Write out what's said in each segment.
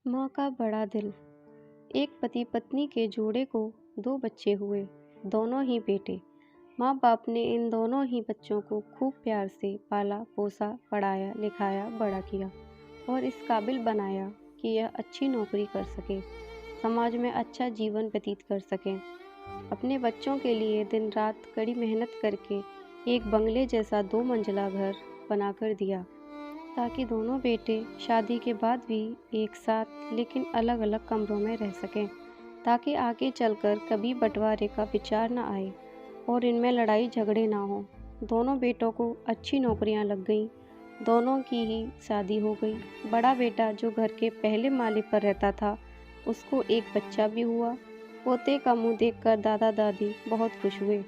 माँ का बड़ा दिल। एक पति पत्नी के जोड़े को दो बच्चे हुए, दोनों ही बेटे। माँ बाप ने इन दोनों ही बच्चों को खूब प्यार से पाला पोसा, पढ़ाया लिखाया, बड़ा किया और इस काबिल बनाया कि यह अच्छी नौकरी कर सके, समाज में अच्छा जीवन व्यतीत कर सकें। अपने बच्चों के लिए दिन रात कड़ी मेहनत करके एक बंगले जैसा 2 मंजिला घर बनाकर दिया, ताकि दोनों बेटे शादी के बाद भी एक साथ लेकिन अलग अलग कमरों में रह सकें, ताकि आगे चलकर कभी बंटवारे का विचार न आए और इनमें लड़ाई झगड़े ना हो। दोनों बेटों को अच्छी नौकरियां लग गईं, दोनों की ही शादी हो गई। बड़ा बेटा जो घर के पहले माले पर रहता था, उसको एक बच्चा भी हुआ। पोते का मुंह देखकर दादा दादी बहुत खुश हुए।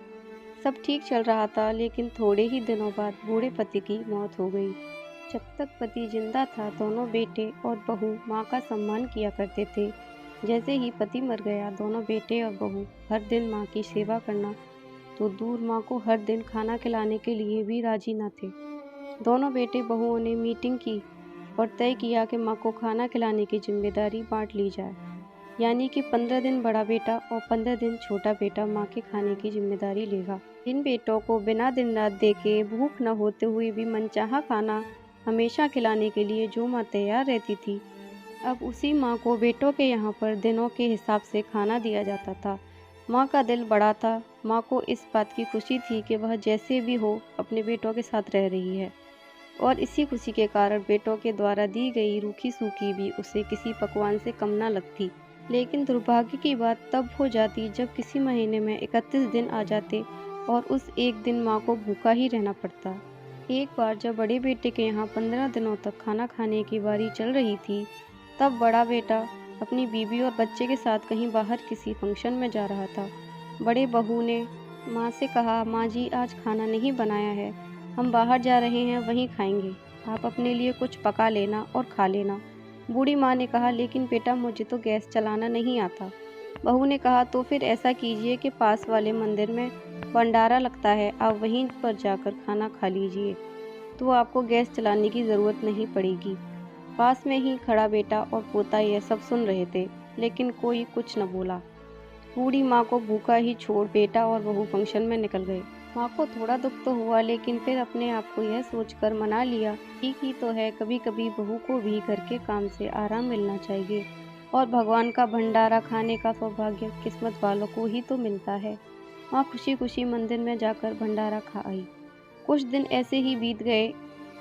सब ठीक चल रहा था, लेकिन थोड़े ही दिनों बाद बूढ़े पति की मौत हो गई। जब तक पति जिंदा था, दोनों बेटे और बहू माँ का सम्मान किया करते थे। जैसे ही पति मर गया, दोनों बेटे और बहू हर दिन माँ की सेवा करना तो दूर, माँ को हर दिन खाना खिलाने के लिए भी राजी न थे। दोनों बेटे बहुओं ने मीटिंग की और तय किया कि माँ को खाना खिलाने की जिम्मेदारी बांट ली जाए, यानी कि 15 दिन बड़ा बेटा और 15 दिन छोटा बेटा माँ के खाने की जिम्मेदारी लेगा। इन बेटों को बिना दिन रात देखे, भूख न होते हुए भी मनचाहा खाना हमेशा खिलाने के लिए जो माँ तैयार रहती थी, अब उसी माँ को बेटों के यहाँ पर दिनों के हिसाब से खाना दिया जाता था। माँ का दिल बड़ा था। माँ को इस बात की खुशी थी कि वह जैसे भी हो अपने बेटों के साथ रह रही है, और इसी खुशी के कारण बेटों के द्वारा दी गई रूखी सूखी भी उसे किसी पकवान से कम न लगती। लेकिन दुर्भाग्य की बात तब हो जाती जब किसी महीने में 31 दिन आ जाते और उस एक दिन माँ को भूखा ही रहना पड़ता। एक बार जब बड़े बेटे के यहाँ 15 दिनों तक खाना खाने की बारी चल रही थी, तब बड़ा बेटा अपनी बीवी और बच्चे के साथ कहीं बाहर किसी फंक्शन में जा रहा था। बड़े बहू ने माँ से कहा, माँ जी आज खाना नहीं बनाया है, हम बाहर जा रहे हैं, वहीं खाएंगे, आप अपने लिए कुछ पका लेना और खा लेना। बूढ़ी माँ ने कहा, लेकिन बेटा मुझे तो गैस चलाना नहीं आता। बहू ने कहा, तो फिर ऐसा कीजिए कि पास वाले मंदिर में भंडारा लगता है, आप वहीं पर जाकर खाना खा लीजिए, तो आपको गैस चलाने की ज़रूरत नहीं पड़ेगी। पास में ही खड़ा बेटा और पोता यह सब सुन रहे थे, लेकिन कोई कुछ न बोला। बूढ़ी माँ को भूखा ही छोड़ बेटा और बहू फंक्शन में निकल गए। माँ को थोड़ा दुख तो हुआ, लेकिन फिर अपने आप को यह सोचकर मना लिया, ठीक ही तो है, कभी कभी बहू को भी घर के काम से आराम मिलना चाहिए, और भगवान का भंडारा खाने का सौभाग्य किस्मत वालों को ही तो मिलता है। माँ खुशी खुशी मंदिर में जाकर भंडारा खा आई। कुछ दिन ऐसे ही बीत गए।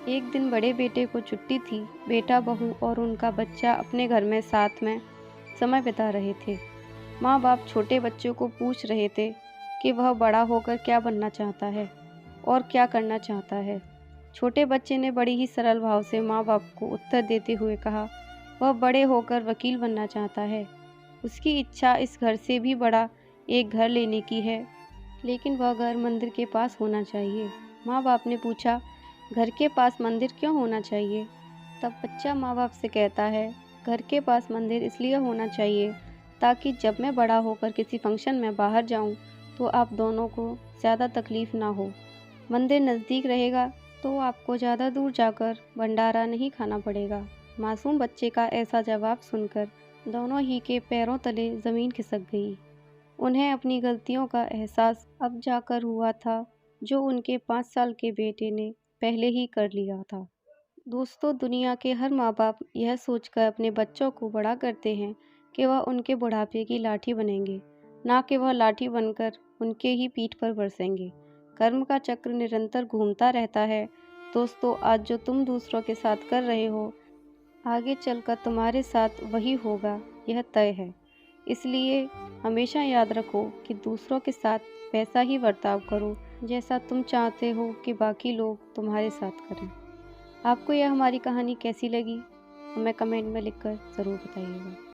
एक दिन बड़े बेटे को छुट्टी थी। बेटा, बहू और उनका बच्चा अपने घर में साथ में समय बिता रहे थे। माँ बाप छोटे बच्चों को पूछ रहे थे कि वह बड़ा होकर क्या बनना चाहता है और क्या करना चाहता है। छोटे बच्चे ने बड़ी ही सरल भाव से माँ बाप को उत्तर देते हुए कहा, वह बड़े होकर वकील बनना चाहता है। उसकी इच्छा इस घर से भी बड़ा एक घर लेने की है, लेकिन वह घर मंदिर के पास होना चाहिए। माँ बाप ने पूछा, घर के पास मंदिर क्यों होना चाहिए? तब बच्चा माँ बाप से कहता है, घर के पास मंदिर इसलिए होना चाहिए ताकि जब मैं बड़ा होकर किसी फंक्शन में बाहर जाऊं तो आप दोनों को ज़्यादा तकलीफ़ ना हो। मंदिर नज़दीक रहेगा तो आपको ज़्यादा दूर जाकर भंडारा नहीं खाना पड़ेगा। मासूम बच्चे का ऐसा जवाब सुनकर दोनों ही के पैरों तले ज़मीन खिसक गई। उन्हें अपनी गलतियों का एहसास अब जाकर हुआ था, जो उनके 5 साल के बेटे ने पहले ही कर लिया था। दोस्तों, दुनिया के हर माँ बाप यह सोचकर अपने बच्चों को बड़ा करते हैं कि वह उनके बुढ़ापे की लाठी बनेंगे, ना कि वह लाठी बनकर उनके ही पीठ पर बरसेंगे। कर्म का चक्र निरंतर घूमता रहता है। दोस्तों, आज जो तुम दूसरों के साथ कर रहे हो, आगे चलकर तुम्हारे साथ वही होगा, यह तय है। इसलिए हमेशा याद रखो कि दूसरों के साथ वैसा ही बर्ताव करो जैसा तुम चाहते हो कि बाकी लोग तुम्हारे साथ करें। आपको यह हमारी कहानी कैसी लगी, हमें कमेंट में लिखकर ज़रूर बताइएगा।